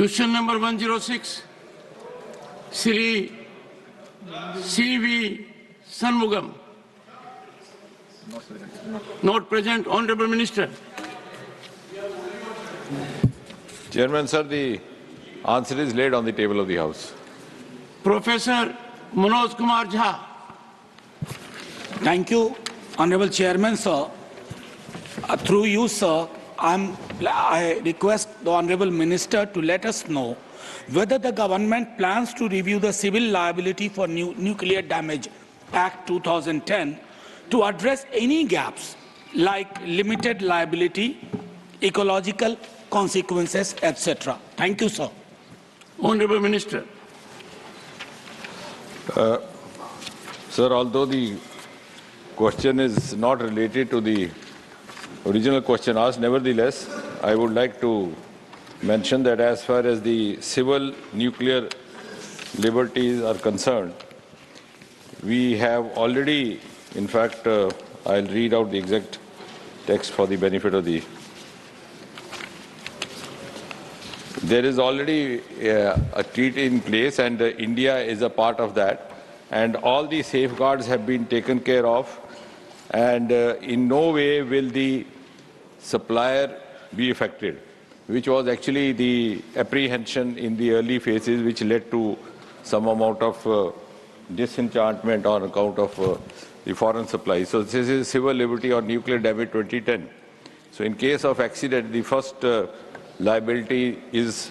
Question number 106, Sri C.V. Sanmugam. Not present. Honorable Minister. Chairman, sir, the answer is laid on the table of the House. Professor Manoj Kumar Jha. Thank you, Honorable Chairman, sir. Through you, sir, I request the Honorable Minister to let us know whether the government plans to review the Civil Liability for Nuclear Damage Act 2010 to address any gaps like limited liability, ecological consequences, etc. Thank you, sir. Honorable Minister. Sir, although the question is not related to the original question asked, nevertheless, I would like to mention that as far as the civil nuclear liberties are concerned, we have already, in fact, I'll read out the exact text for the benefit of the... There is already a treaty in place, and India is a part of that, and all the safeguards have been taken care of, and in no way will the supplier be affected, which was actually the apprehension in the early phases, which led to some amount of disenchantment on account of the foreign supply. So this is Civil Liberty on Nuclear Damage 2010. So in case of accident, the first liability is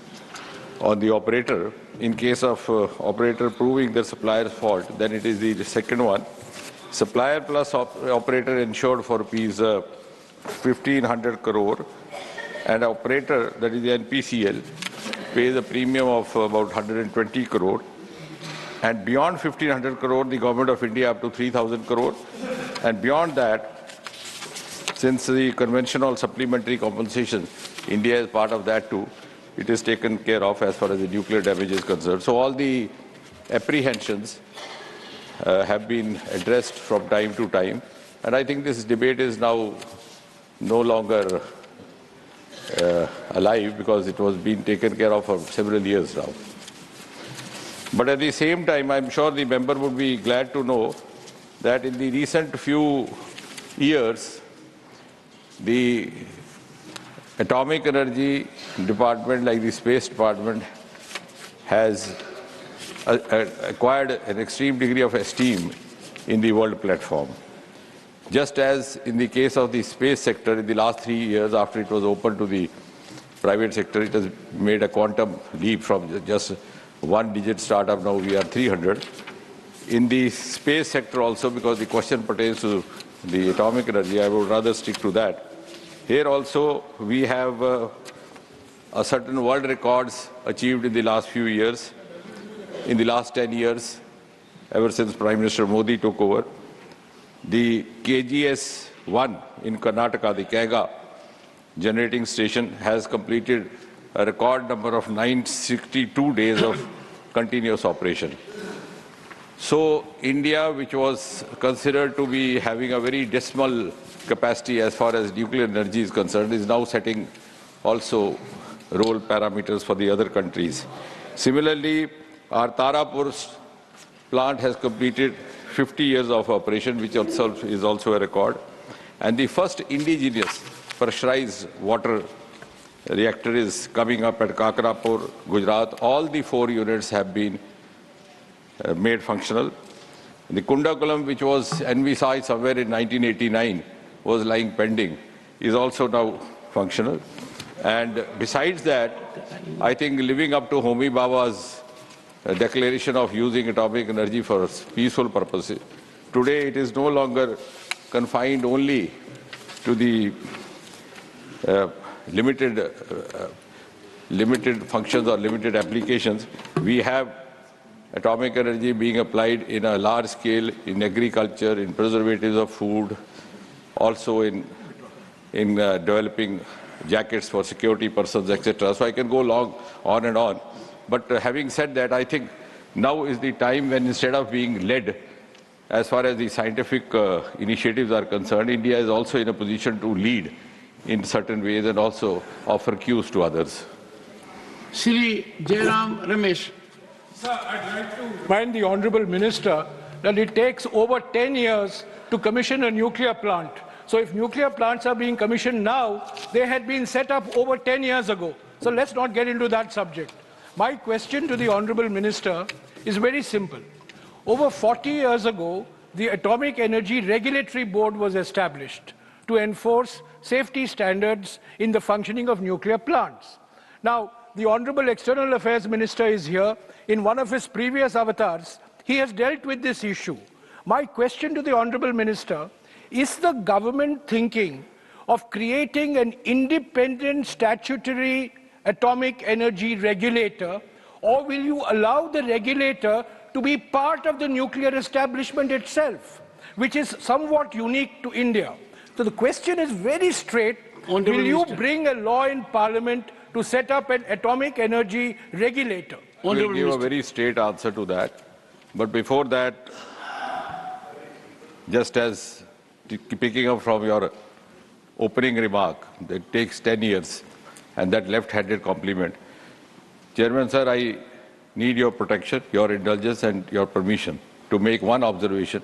on the operator. In case of operator proving the supplier's fault, then it is the second one. Supplier plus operator insured for rupees 1,500 crore, and operator, that is the NPCL, pays a premium of about 120 crore. And beyond 1,500 crore, the Government of India up to 3,000 crore. And beyond that, since the conventional supplementary compensation, India is part of that too, it is taken care of as far as the nuclear damage is concerned. So all the apprehensions have been addressed from time to time. And I think this debate is now no longer alive, because it was being taken care of for several years now. But at the same time, I'm sure the member would be glad to know that in the recent few years, the Atomic Energy Department, like the Space Department, has acquired an extreme degree of esteem in the world platform. Just as in the case of the space sector, in the last 3 years after it was open to the private sector, it has made a quantum leap from just one-digit startup, now we are 300. In the space sector also, because the question pertains to the atomic energy, I would rather stick to that. Here also, we have a certain world records achieved in the last few years. In the last 10 years, ever since Prime Minister Modi took over, the KGS-1 in Karnataka, the Kaiga generating station, has completed a record number of 962 days of continuous operation. So India, which was considered to be having a very dismal capacity as far as nuclear energy is concerned, is now setting also role parameters for the other countries. Similarly, our Tarapur plant has completed 50 years of operation, which itself is also a record. And the first indigenous pressurized water reactor is coming up at Kakrapur, Gujarat. All the 4 units have been made functional. The Kundakulam, which was envisaged somewhere in 1989, was lying pending, is also now functional. And besides that, I think living up to Homi Baba's declaration of using atomic energy for peaceful purposes, today it is no longer confined only to the limited functions or limited applications. We have atomic energy being applied in a large scale in agriculture, in preservatives of food, also in developing jackets for security persons, etc. So I can go on and on. But having said that, I think now is the time when, instead of being led as far as the scientific initiatives are concerned, India is also in a position to lead in certain ways and also offer cues to others. Shri Jairam Ramesh. Sir, I'd like to remind the Honourable Minister that it takes over 10 years to commission a nuclear plant. So if nuclear plants are being commissioned now, they had been set up over 10 years ago. So let's not get into that subject. My question to the Honourable Minister is very simple. Over 40 years ago, the Atomic Energy Regulatory Board was established to enforce safety standards in the functioning of nuclear plants. Now, the Honourable External Affairs Minister is here. In one of his previous avatars, he has dealt with this issue. My question to the Honourable Minister, is the government thinking of creating an independent statutory atomic energy regulator, or will you allow the regulator to be part of the nuclear establishment itself, which is somewhat unique to India? So the question is very straight. Will you bring a law in Parliament to set up an atomic energy regulator? We'll give a very straight answer to that. But before that, just as picking up from your opening remark, it takes 10 years, and that left-handed compliment. Chairman, sir, I need your protection, your indulgence, and your permission to make one observation,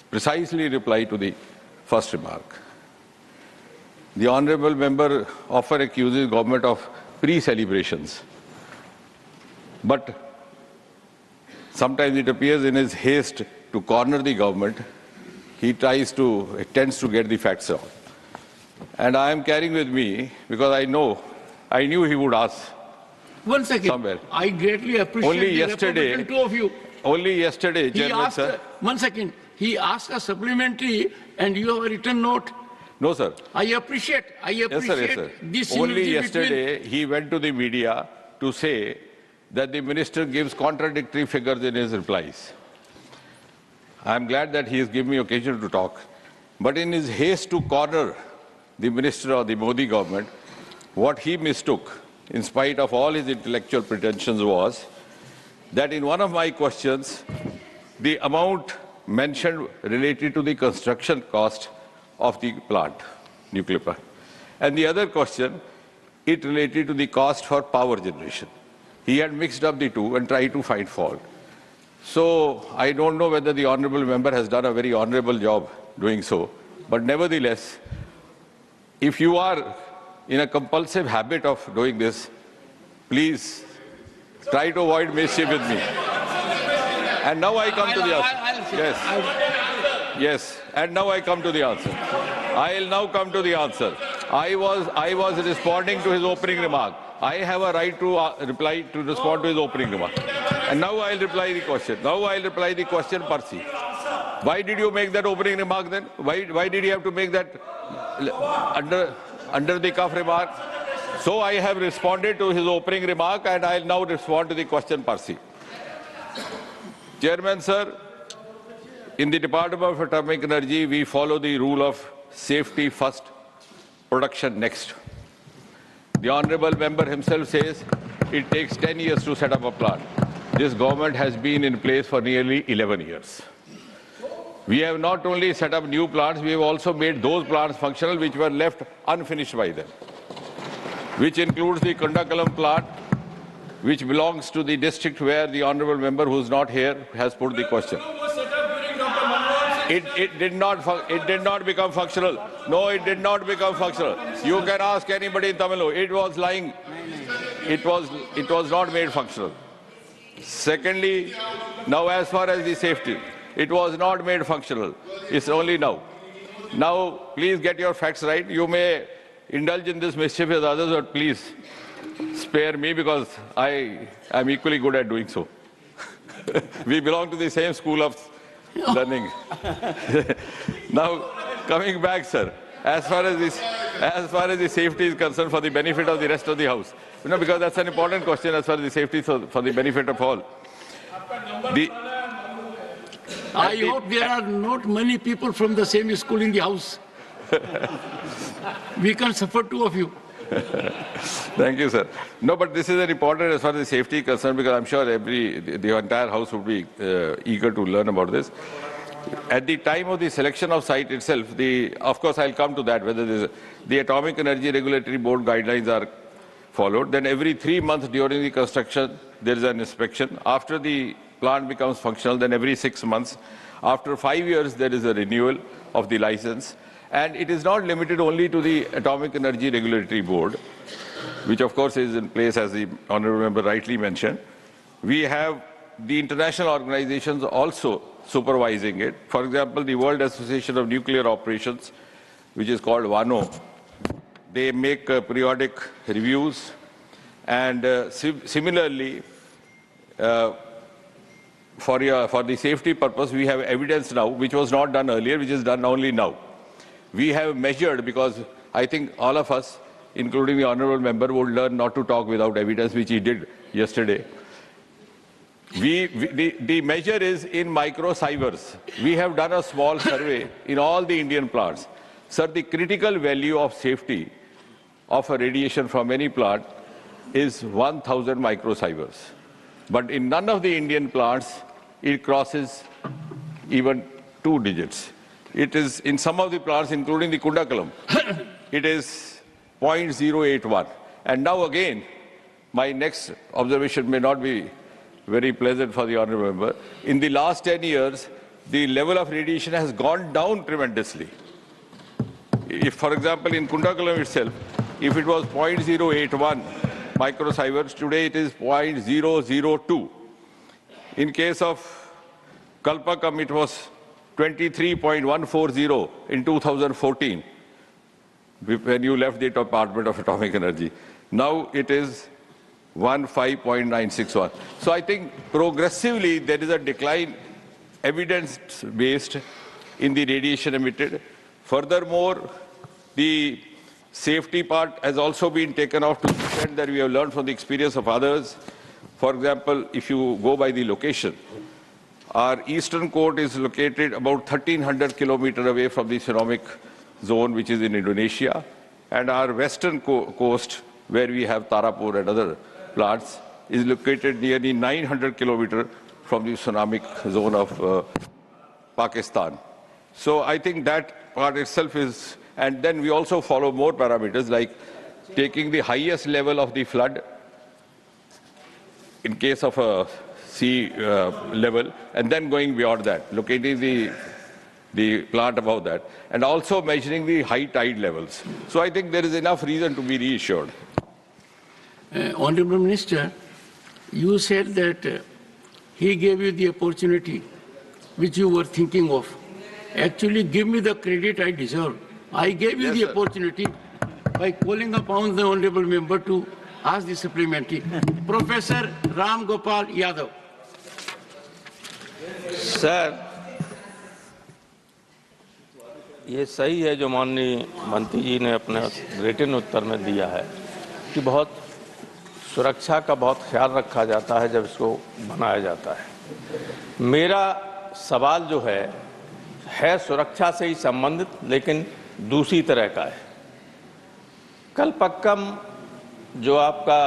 precisely reply to the first remark. The Honourable Member often accuses government of pre-celebrations. But sometimes it appears in his haste to corner the government, he tends to get the facts wrong. And I am carrying with me, because I knew he would ask. 1 second. Somewhere. I greatly appreciate Only the yesterday, reputation, two of you. Only yesterday, Chairman, sir. 1 second. He asked a supplementary and you have a written note. No, sir. I appreciate Yes, sir. this Only synergy yesterday, he went to the media to say that the minister gives contradictory figures in his replies. I am glad that he has given me occasion to talk. But in his haste to corner the minister of the Modi government, what he mistook, in spite of all his intellectual pretensions, was that in one of my questions, the amount mentioned related to the construction cost of the plant, nuclear plant. And the other question, it related to the cost for power generation. He had mixed up the two and tried to find fault. So I don't know whether the Honourable Member has done a very honourable job doing so. But nevertheless, if you are in a compulsive habit of doing this, please try to avoid mischief with me. And now I come to the answer. Yes. And now I come to the answer. I'll now come to the answer. I was responding to his opening remark. I have a right to respond to his opening remark. And now I'll reply the question. Now I'll reply the question, Percy. Why did you make that opening remark then? Why did you have to make that under the cuff remark? So I have responded to his opening remark, and I'll now respond to the question, Percy. Chairman, sir, in the Department of Atomic Energy, we follow the rule of safety first, production next. The Honourable Member himself says it takes 10 years to set up a plant. This government has been in place for nearly 11 years. We have not only set up new plants, we have also made those plants functional which were left unfinished by them, which includes the Kundakalam plant, which belongs to the district where the Honourable Member, who is not here, has put the question. It did not become functional. No, it did not become functional. You can ask anybody in Tamil Nadu. It was lying. It was not made functional. Secondly, now as far as the safety, it was not made functional. It's only now. Now, please get your facts right. You may indulge in this mischief with others, but please spare me, because I am equally good at doing so. We belong to the same school of learning. Now, coming back, sir, as far as the safety is concerned, for the benefit of the rest of the House, because that's an important question as far as the safety, so for the benefit of all. I hope there are not many people from the same school in the House. We can suffer two of you. Thank you, sir. No, but this is an important as far as the safety is concerned, because I'm sure the entire House would be eager to learn about this. At the time of the selection of site itself, of course I'll come to that, whether the Atomic Energy Regulatory Board guidelines are followed. Then every 3 months during the construction, there is an inspection. After the plant becomes functional, then every 6 months. After 5 years, there is a renewal of the license. And it is not limited only to the Atomic Energy Regulatory Board, which of course is in place, as the Honourable Member rightly mentioned. We have the international organizations also supervising it. For example, the World Association of Nuclear Operations, which is called WANO, they make periodic reviews. And similarly, for the safety purpose, we have evidence now, which was not done earlier, which is done only now. We have measured, because I think all of us, including the Honourable Member, would learn not to talk without evidence, which he did yesterday. The measure is in microsieverts. We have done a small survey in all the Indian plants. Sir, the critical value of safety of a radiation from any plant is 1,000 microsieverts. But in none of the Indian plants, it crosses even 2 digits. It is in some of the plants, including the Kundakalam, it is 0.081. And now again, my next observation may not be very pleasant for the Honourable Member. In the last 10 years, the level of radiation has gone down tremendously. If, for example, in Kundakalam itself, if it was 0.081 microsieverts, today it is 0.002. In case of Kalpakam, it was 23.140 in 2014, when you left the Department of Atomic Energy. Now it is 15.961. So I think progressively there is a decline, evidence-based, in the radiation emitted. Furthermore, the safety part has also been taken off to the extent that we have learned from the experience of others. For example, if you go by the location, our eastern coast is located about 1,300 kilometers away from the tsunamic zone, which is in Indonesia, and our western coast, where we have Tarapur and other plants, is located nearly 900 kilometers from the tsunamic zone of Pakistan. So I think that part itself is, and then we also follow more parameters, like taking the highest level of the flood in case of a sea level, and then going beyond that, locating the plant above that, and also measuring the high tide levels. So I think there is enough reason to be reassured. Honourable Minister, you said that he gave you the opportunity which you were thinking of. Actually, give me the credit I deserve. I gave you the opportunity by calling upon the Honourable Member to ask the supplementary. Professor Ram Gopal Yadav. Sir, ये सही है जो माननीय मंत्री जी ने अपने written उत्तर में दिया है कि बहुत सुरक्षा का बहुत ख्याल रखा जाता है जब इसको बनाया जाता है। मेरा सवाल जो है सुरक्षा से ही संबंधित, लेकिन दूसरी तरह का है। कलपक्कम जो आपका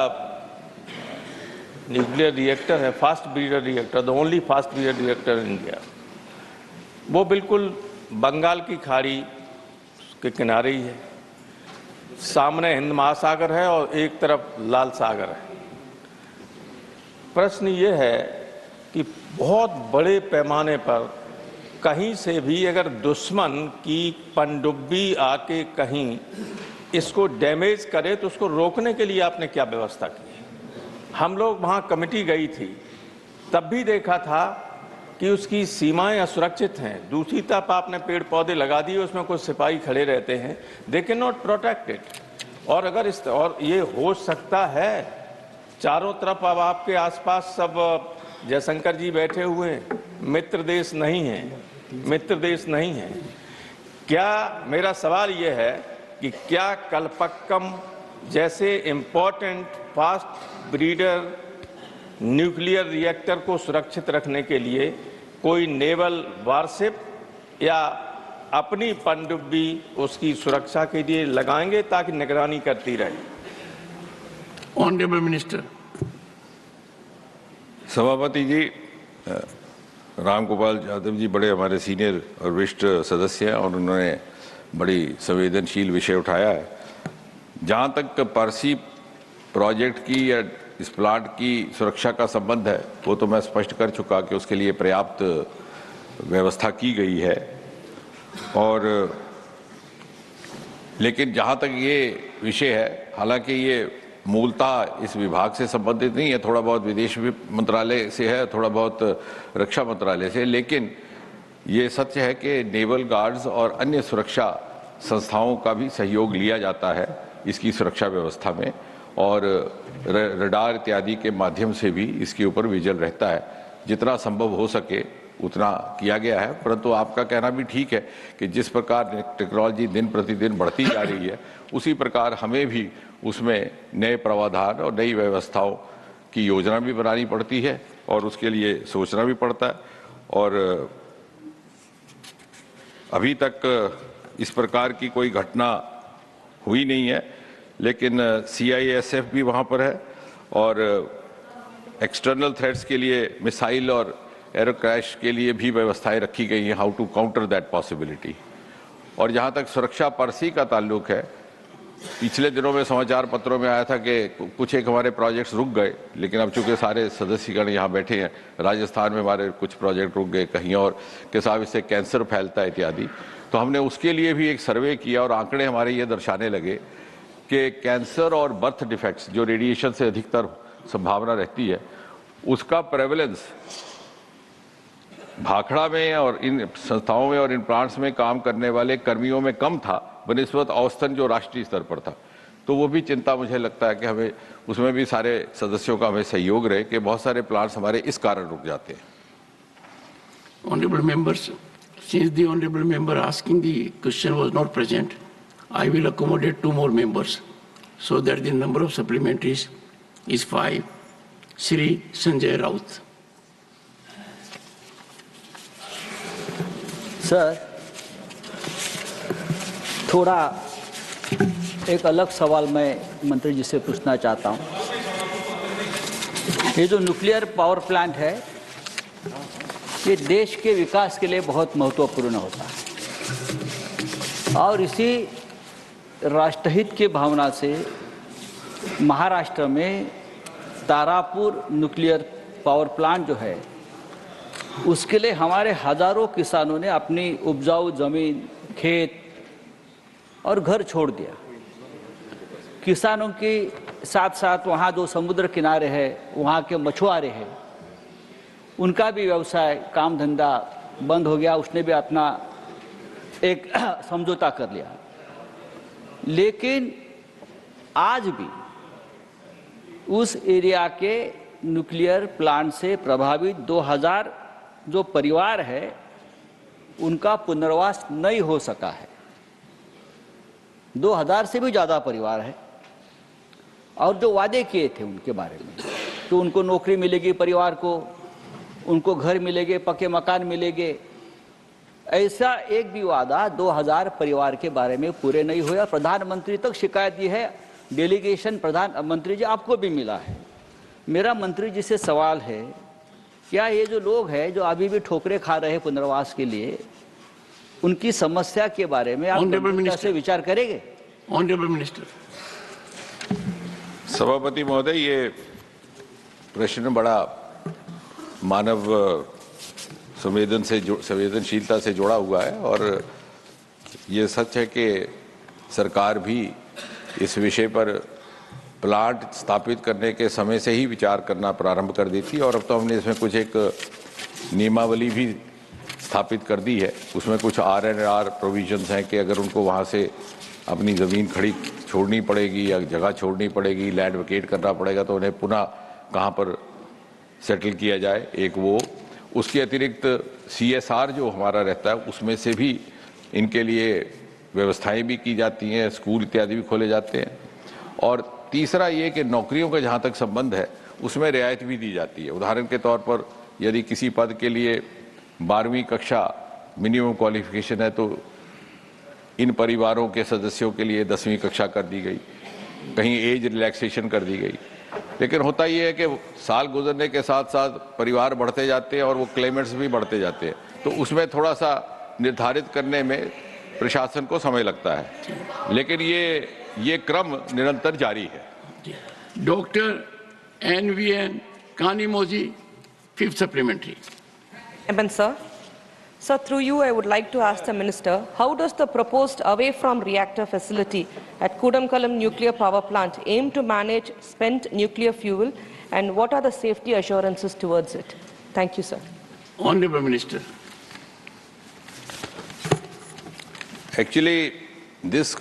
न्यूक्लियर रिएक्टर है, fast breeder reactor, the only fast breeder reactor in India, वो बिल्कुल बंगाल की खाड़ी के किनारे ही है। सामने हिंद महासागर है और एक तरफ लाल सागर है। प्रश्न ये है कि बहुत बड़े पैमाने पर कहीं से भी अगर दुश्मन की पनडुब्बी आके कहीं इसको डैमेज करे तो उसको रोकने के लिए आपने क्या व्यवस्था की? हम लोग वहाँ कमेटी गई थी, तब भी देखा था कि उसकी सीमाएं असुरक्षित हैं। दूसरी तरफ आपने पेड़ पौधे लगा दिए, उसमें कुछ सिपाही खड़े रहते हैं, they can not protect it. और अगर और ये हो सकता है, चारों तरफ अब आपके आसपास सब जयशंकर जी बैठे हुए हैं, मित्र देश नहीं है, क्या, मेरा सवाल ये है कि क्या कलपक्कम जैसे important fast breeder nuclear reactor को सुरक्षित रखने के लिए कोई नेवल वारशिप या अपनी पनडुब्बी उसकी सुरक्षा के लिए लगाएंगे ताकि निगरानी करती रहे? Honourable minister. सभापति जी, राम गोपाल यादव जी बड़े हमारे सीनियर और वरिष्ठ सदस्य हैं और उन्होंने बड़ी संवेदनशील विषय उठाया है। जहाँ तक पारसी प्रोजेक्ट की या इस प्लांट की सुरक्षा का संबंध है वो तो मैं स्पष्ट कर चुका कि उसके लिए पर्याप्त व्यवस्था की गई है। और लेकिन जहाँ तक ये विषय है, हालांकि ये मूलतः इस विभाग से संबंधित नहीं है, थोड़ा बहुत विदेश मंत्रालय से है, थोड़ा बहुत रक्षा मंत्रालय से, लेकिन ये सत्य है कि नेवल गार्ड्स और अन्य सुरक्षा संस्थाओं का भी सहयोग लिया जाता है इसकी सुरक्षा व्यवस्था में, और रडार इत्यादि के माध्यम से भी इसके ऊपर विजिल रहता है। जितना संभव हो सके उतना किया गया है, परंतु आपका कहना भी ठीक है कि जिस प्रकार टेक्नोलॉजी दिन प्रतिदिन बढ़ती जा रही है उसी प्रकार हमें भी उसमें नए प्रावधान और नई व्यवस्थाओं की योजना भी बनानी पड़ती है और उसके लिए सोचना भी पड़ता है। और अभी तक इस प्रकार की कोई घटना हुई नहीं है, लेकिन CISF भी वहाँ पर है और एक्सटर्नल थ्रेट्स के लिए मिसाइल और एरो क्रैश के लिए भी व्यवस्थाएं रखी गई हैं, how to counter that possibility. और जहाँ तक सुरक्षा परसी का ताल्लुक है, पिछले दिनों में समाचार पत्रों में आया था कि कुछ एक हमारे प्रोजेक्ट्स रुक गए, लेकिन अब चूंकि सारे सदस्यगण यहाँ बैठे हैं, राजस्थान में हमारे कुछ प्रोजेक्ट रुक गए, कहीं और के साथ इससे कैंसर फैलता है इत्यादि, तो हमने उसके लिए भी एक सर्वे किया और आंकड़े हमारे ये दर्शाने लगे कि कैंसर और बर्थ डिफेक्ट्स जो रेडिएशन से अधिकतर संभावना रहती है उसका प्रेवलेंस भाखड़ा में और इन संस्थाओं में और इन प्लांट्स में काम करने वाले कर्मियों में कम था बनिस्बत औसतन जो राष्ट्रीय स्तर पर था। तो वो भी चिंता मुझे लगता है कि हमें उसमें भी सारे सदस्यों का हमें सहयोग रहे कि बहुत सारे प्लांट्स हमारे इस कारण रुक जाते हैं। Honorable members, since the honorable member asking the question was not present, I will accommodate 2 more members so that the number of supplementaries is 5. Shri Sanjay Raut. Sir, थोड़ा एक अलग सवाल मैं मंत्री जी से पूछना चाहता हूँ। ये जो न्यूक्लियर पावर प्लांट है ये देश के विकास के लिए बहुत महत्वपूर्ण होता है और इसी राष्ट्रहित की भावना से महाराष्ट्र में तारापुर न्यूक्लियर पावर प्लांट जो है उसके लिए हमारे हजारों किसानों ने अपनी उपजाऊ जमीन, खेत और घर छोड़ दिया। किसानों के साथ साथ वहाँ जो समुद्र किनारे है वहाँ के मछुआरे हैं उनका भी व्यवसाय काम धंधा बंद हो गया, उसने भी अपना एक समझौता कर लिया। लेकिन आज भी उस एरिया के न्यूक्लियर प्लांट से प्रभावित 2000 जो परिवार है उनका पुनर्वास नहीं हो सका है। 2000 से भी ज़्यादा परिवार है और जो वादे किए थे उनके बारे में तो उनको नौकरी मिलेगी, परिवार को उनको घर मिलेंगे, पक्के मकान मिलेंगे, ऐसा एक भी वादा 2000 परिवार के बारे में पूरे नहीं हुआ। प्रधानमंत्री तक शिकायत दी है, डेलीगेशन प्रधानमंत्री जी आपको भी मिला है। मेरा मंत्री जी से सवाल है, क्या ये जो लोग हैं जो अभी भी ठोकरे खा रहे हैं पुनर्वास के लिए, उनकी समस्या के बारे में आप गंभीरता से विचार करेंगे? Honourable minister. सभापति महोदय, ये प्रश्न बड़ा मानव संवेदनशीलता से जुड़ा हुआ है और ये सच है कि सरकार भी इस विषय पर प्लांट स्थापित करने के समय से ही विचार करना प्रारंभ कर दी थी और अब तो हमने इसमें कुछ एक नियमावली भी स्थापित कर दी है। उसमें कुछ R&R प्रोविजंस हैं कि अगर उनको वहाँ से अपनी ज़मीन खड़ी छोड़नी पड़ेगी या जगह छोड़नी पड़ेगी, लैंड वेकेट करना पड़ेगा, तो उन्हें पुनः कहाँ पर सेटल किया जाए, एक वो। उसके अतिरिक्त CSR जो हमारा रहता है उसमें से भी इनके लिए व्यवस्थाएं भी की जाती हैं, स्कूल इत्यादि भी खोले जाते हैं। और तीसरा ये कि नौकरियों का जहाँ तक संबंध है उसमें रियायत भी दी जाती है। उदाहरण के तौर पर यदि किसी पद के लिए 12वीं कक्षा मिनिमम क्वालिफिकेशन है तो इन परिवारों के सदस्यों के लिए 10वीं कक्षा कर दी गई, कहीं एज रिलैक्सेशन कर दी गई। लेकिन होता ये है कि साल गुजरने के साथ साथ परिवार बढ़ते जाते हैं और वो क्लेमेंट्स भी बढ़ते जाते हैं, तो उसमें थोड़ा सा निर्धारित करने में प्रशासन को समय लगता है, लेकिन ये क्रम निरंतर जारी है। Dr. NVN Kanimoji, 5th supplementary. Sir. Sir, through you, I would like to ask the Minister, how does the proposed away-from-reactor facility at Kudamkalam Nuclear Power Plant aim to manage spent nuclear fuel, and what are the safety assurances towards it? Thank you, sir. Honorable Minister. Actually, this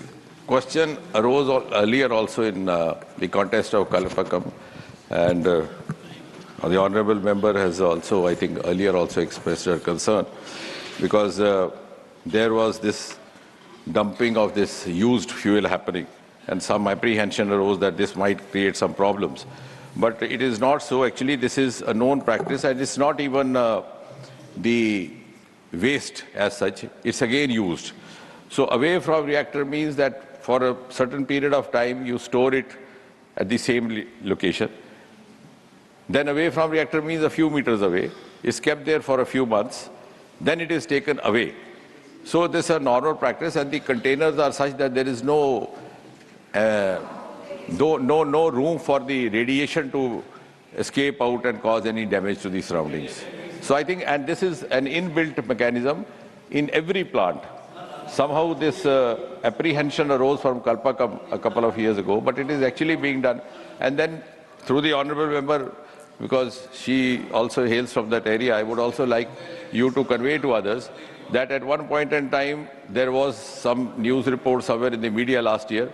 question arose earlier also in the context of Kalapakam, and the honourable member has also, I think, earlier also expressed her concern, because there was this dumping of this used fuel happening, and some apprehension arose that this might create some problems. But it is not so. Actually, this is a known practice, and it's not even the waste as such. It's again used. So away from reactor means that for a certain period of time, you store it at the same location. Then away from reactor means a few meters away. It's kept there for a few months. Then it is taken away. So this is a normal practice, and the containers are such that there is no room for the radiation to escape out and cause any damage to the surroundings. So I think, and this is an inbuilt mechanism in every plant. Somehow this apprehension arose from Kalpakam a couple of years ago, but it is actually being done. And then through the honourable member, because she also hails from that area, I would also like you to convey to others that at one point in time, there was some news report somewhere in the media last year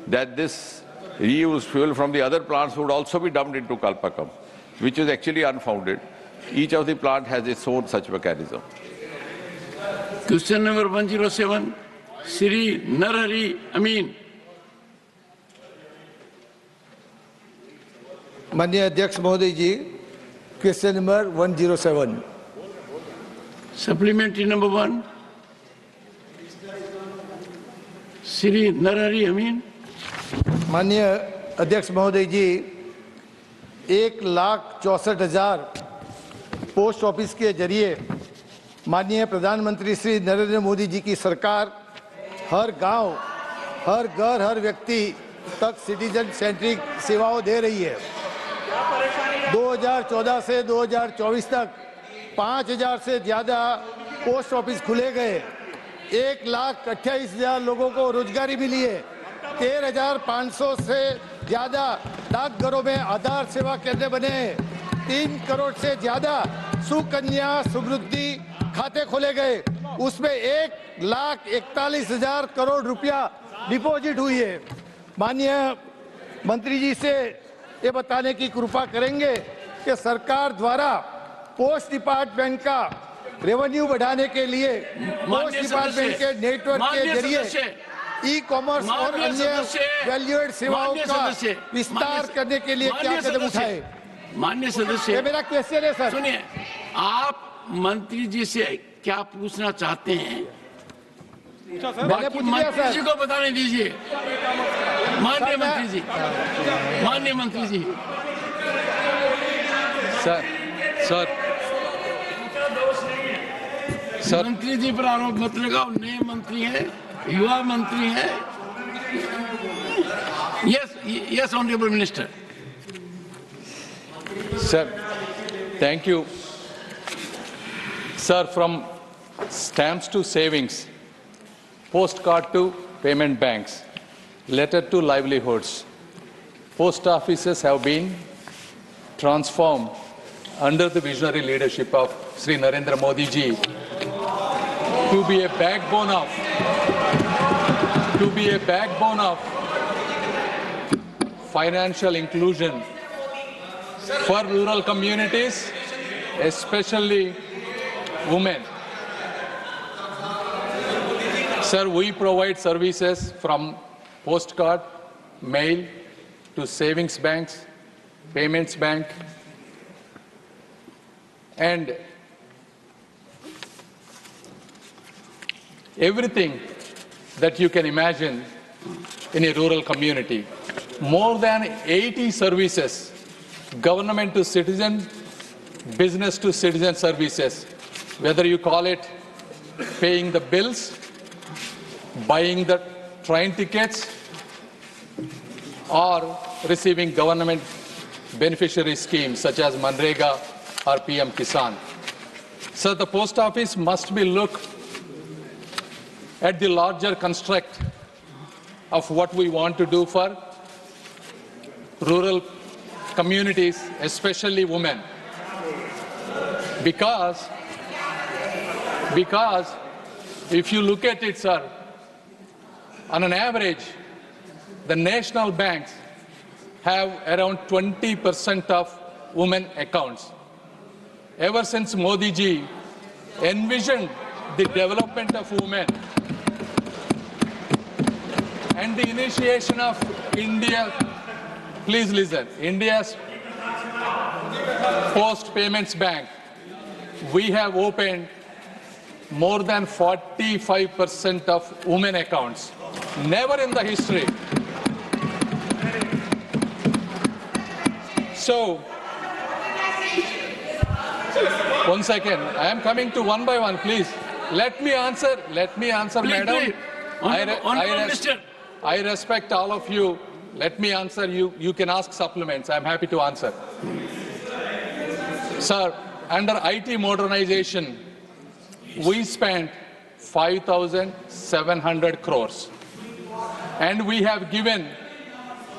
that this reused fuel from the other plants would also be dumped into Kalpakam, which is actually unfounded. Each of the plant has its own such mechanism. Question number 107, Sri Narhari Amin. माननीय अध्यक्ष महोदय जी, question number 107. Supplementary number 1, Sri Narhari Amin. माननीय अध्यक्ष महोदय जी, 1,64,000 post office के जरिए माननीय प्रधानमंत्री श्री नरेंद्र मोदी जी की सरकार हर गांव, हर घर, हर व्यक्ति तक सिटीजन सेंट्रिक सेवाओं दे रही है. 2014 से 2024 तक 5,000 से ज़्यादा पोस्ट ऑफिस खुले गए. 1,28,000 लोगों को रोजगारी मिली है. 13,500 से ज़्यादा डाकघरों में आधार सेवा केंद्र बने हैं. 3 करोड़ से ज़्यादा सुकन्या समृद्धि खाते खोले गए. उसमें 1,41,000 करोड़ रुपया डिपॉजिट हुई है. माननीय मंत्री जी से ये बताने की कृपा करेंगे कि सरकार द्वारा पोस्ट डिपार्टमेंट का रेवेन्यू बढ़ाने के लिए पोस्ट डिपार्टमेंट के नेटवर्क के जरिए ई कॉमर्स और अन्य वैल्यूएड सेवाओं का विस्तार करने के लिए क्या कदम उठाए. माननीय सदस्य, ये मेरा क्वेश्चन है सर. सुनिए, आप मंत्री जी से क्या पूछना चाहते हैं, बाकी मंत्री जी को बताने दीजिए. माननीय मंत्री जी, माननीय मंत्री जी. सर मंत्री जी पर आरोप मत लगाओ. नए मंत्री हैं, युवा मंत्री हैं. Yes honourable minister. Sir, thank you. Sir, from stamps to savings, postcard to payment banks, letter to livelihoods, post offices have been transformed under the visionary leadership of Sri Narendra Modi ji to be a backbone of financial inclusion for rural communities, especially women. Sir, we provide services from postcard, mail to savings banks, payments bank, and everything that you can imagine in a rural community. More than 80 services, government to citizen, business to citizen services, whether you call it paying the bills, buying the train tickets, or receiving government beneficiary schemes such as Manrega or PM Kisan. So the post office must be looked at the larger construct of what we want to do for rural communities, especially women. Because if you look at it, sir, on an average, the national banks have around 20% of women accounts. Ever since Modi ji envisioned the development of women and the initiation of India, please listen, India's Post Payments Bank, we have opened more than 45% of women accounts. Never in the history. So, one second. I am coming to one by one, please. Let me answer, madam. I respect all of you. Let me answer you. You can ask supplements. I am happy to answer. Sir, under IT modernization, we spent 5,700 crores. And we have given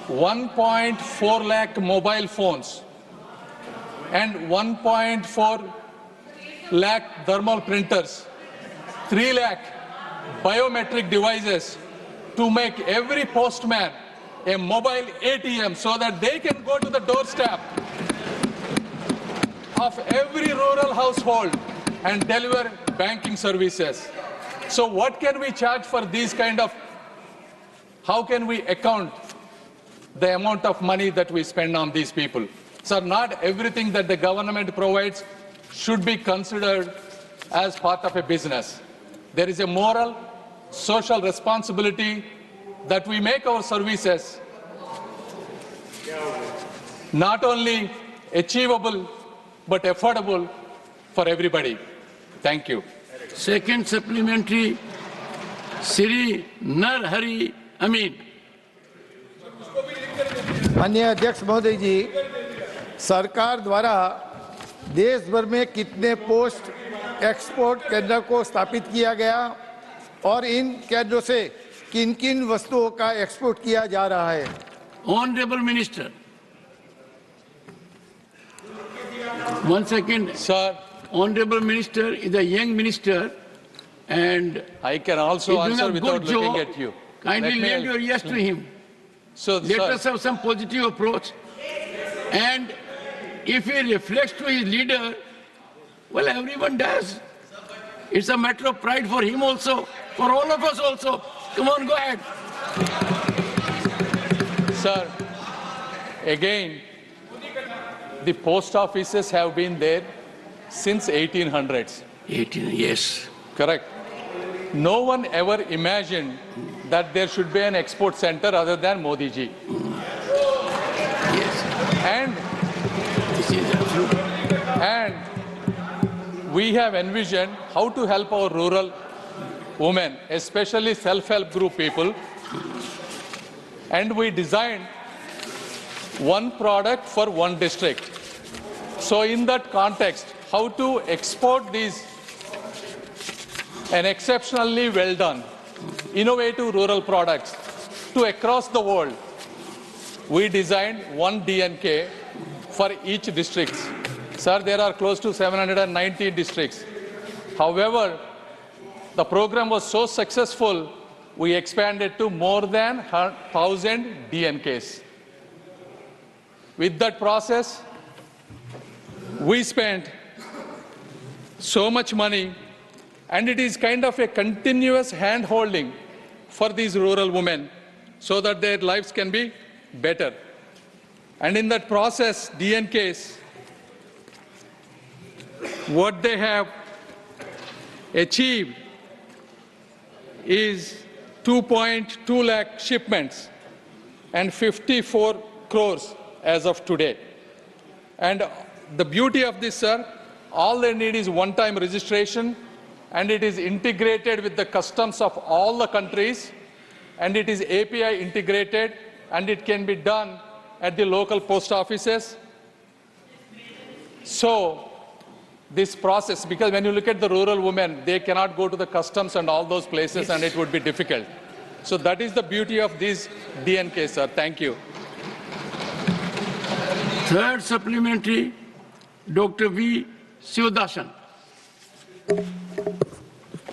1.4 lakh mobile phones and 1.4 lakh thermal printers, 3 lakh biometric devices to make every postman a mobile ATM so that they can go to the doorstep of every rural household and deliver banking services. So what can we charge for these kind of, how can we account the amount of money that we spend on these people? So not everything that the government provides should be considered as part of a business. There is a moral, social responsibility that we make our services not only achievable but affordable for everybody. Thank you. Second supplementary, Sri Narhari Amin. माननीय अध्यक्ष महोदय जी, सरकार द्वारा देश भर में कितने post export केंद्र को स्थापित किया गया और इन केंद्रों से किन किन वस्तुओं का एक्सपोर्ट किया जा रहा है? Honorable Minister. One second. Sir, Honorable Minister is a young minister and I can also he's doing answer a without good looking job. at you. Kindly lend your ears to him. So, Let sir, us have some positive approach. And if he reflects to his leader, well, everyone does. It's a matter of pride for him also, for all of us also. Come on, go ahead. Sir, again, the post offices have been there since 1800s. 18, yes. Correct. No one ever imagined that there should be an export center other than Modi ji. Yes. And This is absolute. And we have envisioned how to help our rural women, especially self-help group people. And we designed one product for one district. So in that context, how to export these an exceptionally well done, innovative rural products to across the world. We designed one DNK for each district. Sir, there are close to 790 districts. However, the program was so successful, we expanded to more than 1,000 DNKs. With that process, we spent so much money, and it is kind of a continuous hand-holding for these rural women so that their lives can be better. And in that process, DNKs, what they have achieved is 2.2 lakh shipments and 54 crores as of today. And the beauty of this, sir, all they need is one-time registration, and it is integrated with the customs of all the countries, and it is API integrated, and it can be done at the local post offices. So this process, because when you look at the rural women, they cannot go to the customs and all those places, and it would be difficult. So that is the beauty of this DNK, sir. Thank you. Third supplementary, Dr. V. Sivadathan.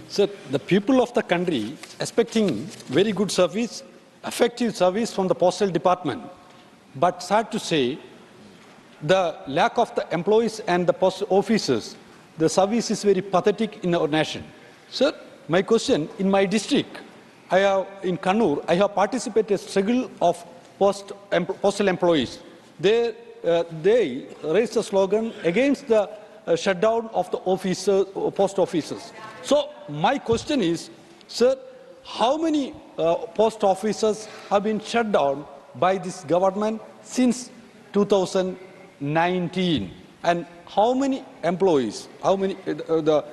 Sir, the people of the country expecting very good service, effective service from the postal department. But sad to say, the lack of the employees and the post officers, the service is very pathetic in our nation. Sir, my question, in my district, in Kannur, I have participated in a struggle of postal employees. They raised a slogan against the shutdown of the post offices. So my question is, sir, how many post offices have been shut down by this government since 2019? And how many employees, the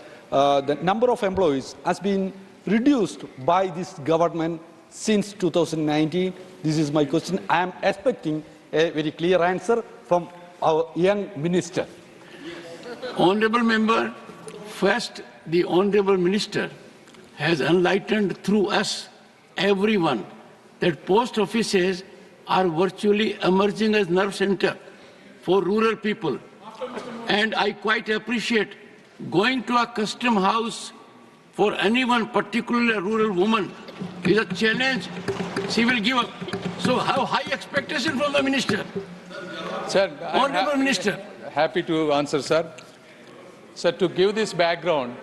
number of employees has been reduced by this government since 2019? This is my question. I am expecting a very clear answer from our young minister. Honorable member, first, the Honorable Minister has enlightened through us, everyone, that post offices are virtually emerging as nerve center for rural people. And I quite appreciate going to a custom house for anyone, particularly a rural woman, is a challenge she will give up. So have high expectation from the minister. Sir, Honorable Minister. Happy to answer, sir. Sir, to give this background,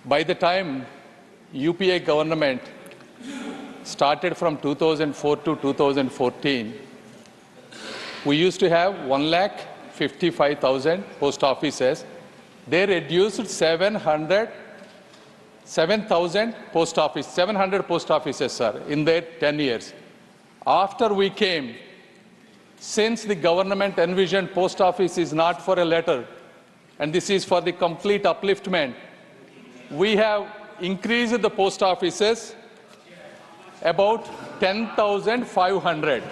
by the time UPA government started from 2004 to 2014, we used to have 1,55,000 post offices. They reduced 700 post offices, 700 post offices, sir, in their 10 years. After we came, since the government envisioned post office is not for a letter, and this is for the complete upliftment, we have increased the post offices about 10,500.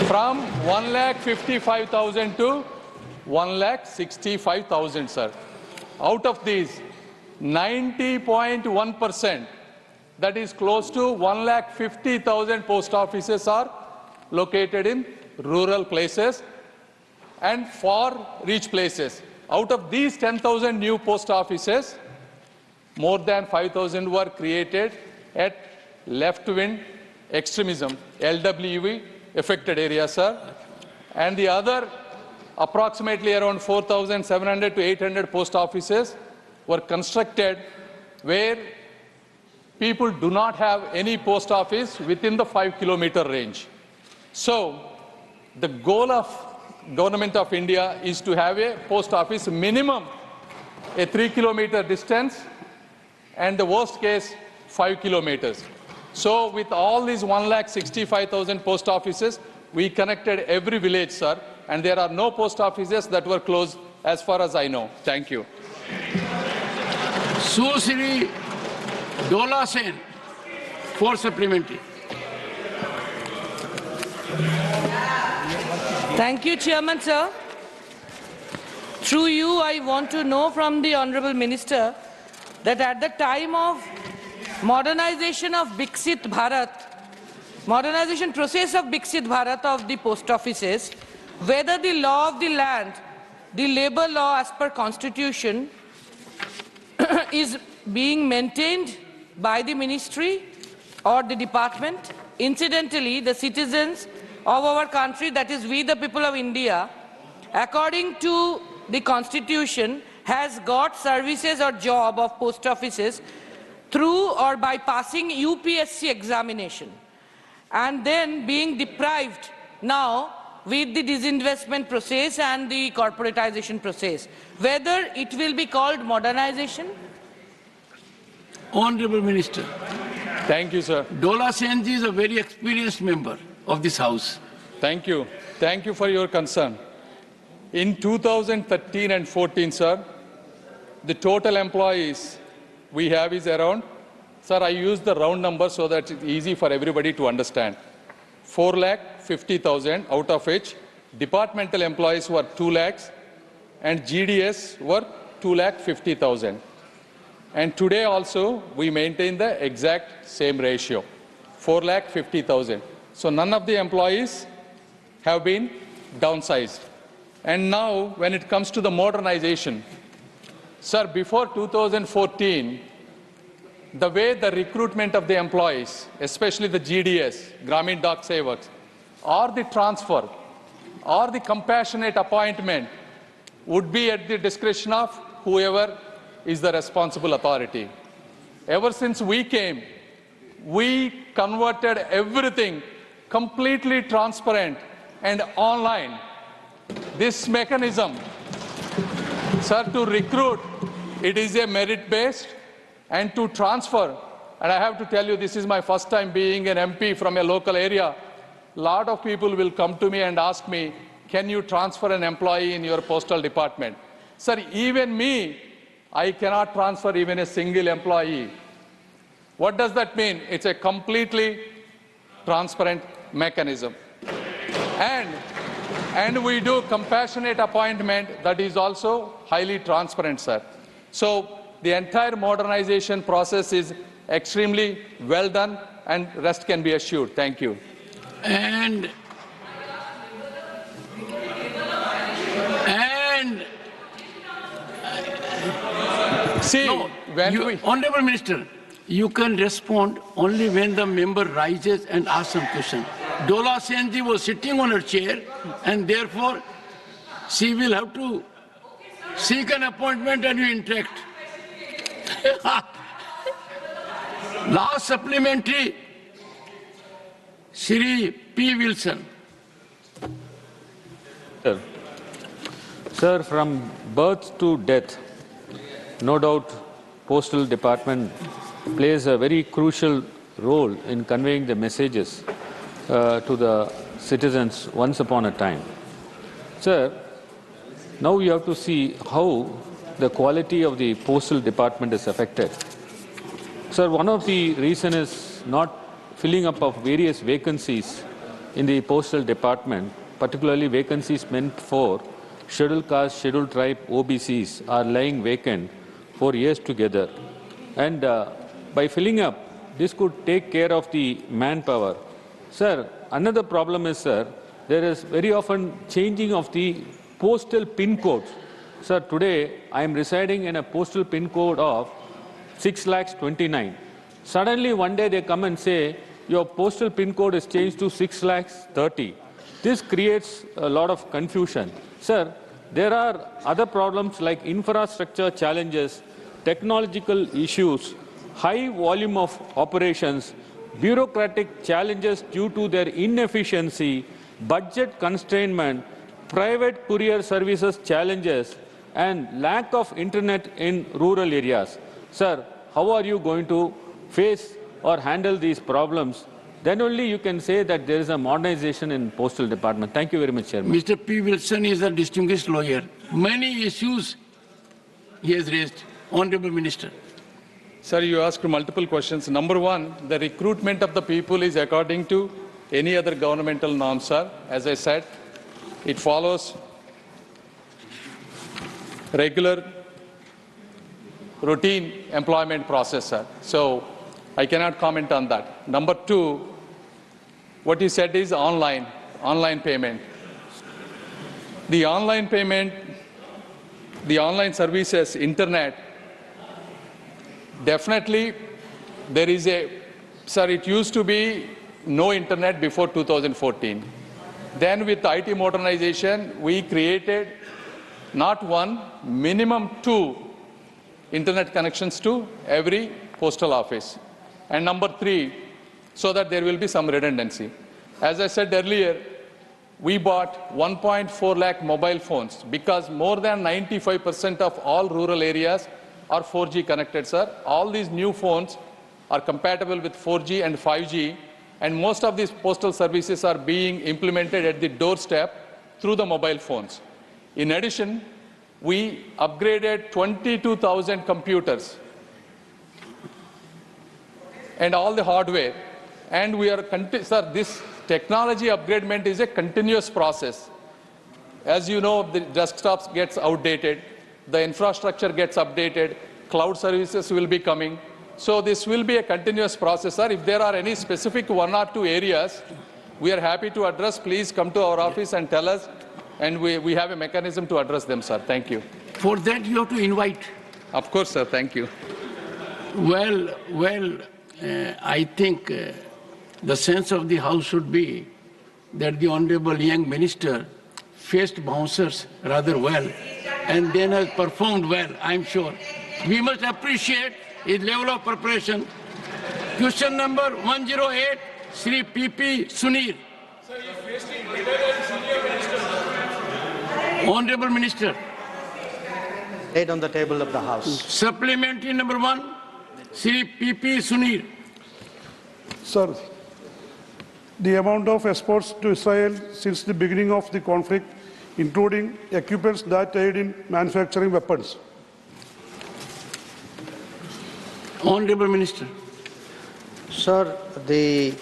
From 1,55,000 to 1,65,000, sir. Out of these, 90.1%, that is close to 1,50,000 post offices are located in rural places and far-reach places. Out of these 10,000 new post offices, more than 5,000 were created at left-wing extremism, LWE affected areas, sir. And the other approximately around 4,700 to 800 post offices were constructed where people do not have any post office within the 5-kilometer range. So the goal of Government of India is to have a post office minimum a 3-kilometer distance and the worst case 5 kilometers. So with all these 1,65,000 post offices, we connected every village, sir, and there are no post offices that were closed as far as I know. Thank you. Susri Dola Sen, for supplementary. Thank you, Chairman, sir. Through you, I want to know from the Honorable Minister that at the time of modernization of Viksit Bharat, modernization process of Viksit Bharat of the post offices, whether the law of the land, the labor law as per constitution, is being maintained by the ministry or the department. Incidentally, the citizens of our country, that is we the people of India, according to the constitution, has got services or job of post offices through or by passing UPSC examination, and then being deprived now with the disinvestment process and the corporatization process. Whether it will be called modernization? Honorable Minister. Thank you, sir. Dola Senji is a very experienced member of this House. Thank you. Thank you for your concern. In 2013 and 14, sir, the total employees we have is around Sir, I use the round number so that it's easy for everybody to understand. 4,50,000, out of which departmental employees were 2 lakhs and GDS were 2,50,000. And today also we maintain the exact same ratio, 4,50,000. So none of the employees have been downsized. And now when it comes to the modernization, sir, before 2014, the way the recruitment of the employees, especially the GDS, Gramin Dak Sevaks, or the transfer, or the compassionate appointment would be at the discretion of whoever is the responsible authority. Ever since we came, we converted everything completely transparent and online. This mechanism, sir, to recruit, it is a merit-based, and to transfer, and I have to tell you, this is my first time being an MP from a local area. A lot of people will come to me and ask me, can you transfer an employee in your postal department? Sir, even me, I cannot transfer even a single employee. What does that mean? It's a completely transparent mechanism. And we do compassionate appointment that is also highly transparent, sir. So the entire modernization process is extremely well done, and rest can be assured. Thank you. And see, no, when Honorable Minister, you can respond only when the member rises and asks some question. Dola Senji was sitting on her chair, and therefore she will have to seek an appointment and you interact. Last supplementary, Shri P. Wilson. Sir, from birth to death, no doubt Postal Department plays a very crucial role in conveying the messages to the citizens once upon a time. Sir, now you have to see how the quality of the Postal Department is affected. Sir, one of the reasons is not filling up of various vacancies in the Postal Department, particularly vacancies meant for scheduled caste, scheduled tribe, OBCs are lying vacant for years together. And by filling up, this could take care of the manpower. Sir, another problem is, sir, there is very often changing of the postal pin codes. Sir, today I am residing in a postal pin code of 6,29,000. Suddenly one day they come and say, your postal pin code is changed to 6,30,000. This creates a lot of confusion. Sir, there are other problems like infrastructure challenges, technological issues, high volume of operations, bureaucratic challenges due to their inefficiency, budget constraint, private courier services challenges, and lack of internet in rural areas. Sir, how are you going to face or handle these problems? Then only you can say that there is a modernization in Postal Department. Thank you very much, Chairman. Mr. P. Wilson is a distinguished lawyer. Many issues he has raised. Honorable Minister. Sir, you asked multiple questions. Number one, the recruitment of the people is according to any other governmental norms, sir. As I said, it follows regular, routine employment process, sir. So I cannot comment on that. Number two, what you said is online payment. The online payment, the online services, internet, definitely there is sir, it used to be no internet before 2014. Then with IT modernization, we created not one, minimum 2 internet connections to every postal office. And number 3, so that there will be some redundancy. As I said earlier, we bought 1.4 lakh mobile phones because more than 95% of all rural areas are 4G connected, sir. All these new phones are compatible with 4G and 5G, and most of these postal services are being implemented at the doorstep through the mobile phones. In addition, we upgraded 22,000 computers and all the hardware. And we are, sir, this technology upgradement is a continuous process. As you know, the desktops gets outdated, the infrastructure gets updated, cloud services will be coming. So this will be a continuous process, sir. If there are any specific 1 or 2 areas we are happy to address, please come to our office and tell us, and we have a mechanism to address them, sir. Thank you. For that, you have to invite. Of course, sir. Thank you. Well, I think the sense of the House should be that the Honorable young Minister faced bouncers rather well and then has performed well, I'm sure. We must appreciate his level of preparation. Question number 108, Sri P.P. Sunir. Sir, you faced it better than senior minister. Honorable Minister. Laid on the table of the House. Supplementary number 1, Sri P.P. Sunir. Sir, the amount of exports to Israel since the beginning of the conflict, including equipments that aid in manufacturing weapons. Honorable Minister. Sir, the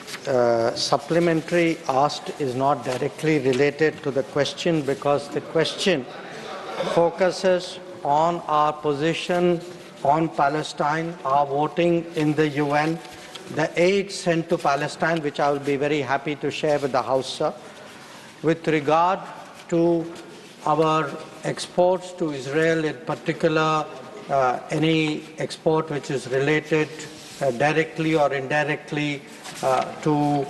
supplementary asked is not directly related to the question because the question focuses on our position on Palestine, our voting in the UN, the aid sent to Palestine, which I will be very happy to share with the House, sir. With regard to our exports to Israel, in particular, any export which is related directly or indirectly to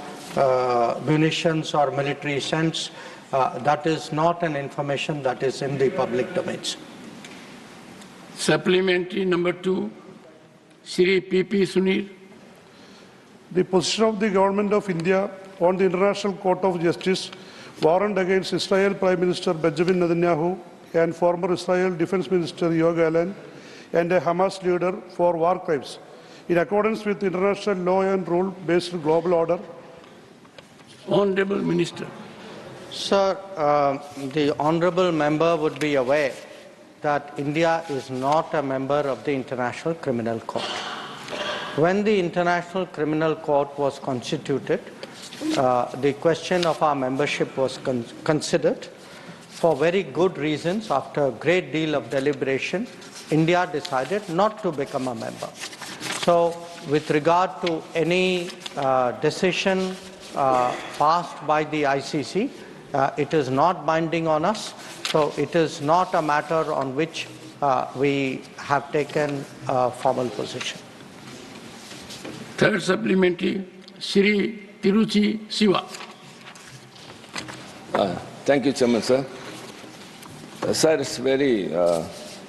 munitions or military sense, that is not an information that is in the public domains. Supplementary number 2, Sri P.P. Sunir. The position of the Government of India on the International Court of Justice warrant against Israel Prime Minister Benjamin Netanyahu and former Israel Defense Minister Yoav Gallant and a Hamas leader for war crimes, in accordance with international law and rule-based global order. Honorable Minister. Sir, the Honorable Member would be aware that India is not a member of the International Criminal Court. When the International Criminal Court was constituted, the question of our membership was considered. For very good reasons, after a great deal of deliberation, India decided not to become a member. So, with regard to any decision passed by the ICC, it is not binding on us. So, it is not a matter on which we have taken a formal position. Third supplementary, Sri Tiruchi Siva. Thank you, Chairman, sir. Sir, it's very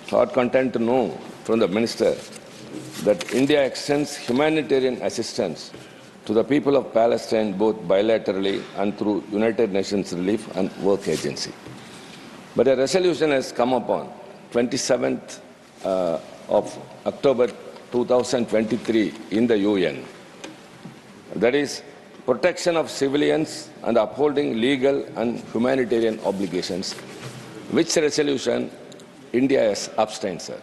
hard content to know from the Minister that India extends humanitarian assistance to the people of Palestine both bilaterally and through United Nations Relief and Work Agency. But a resolution has come upon 27th of October 2023 in the UN. That is protection of civilians and upholding legal and humanitarian obligations. Which resolution India has abstained, sir?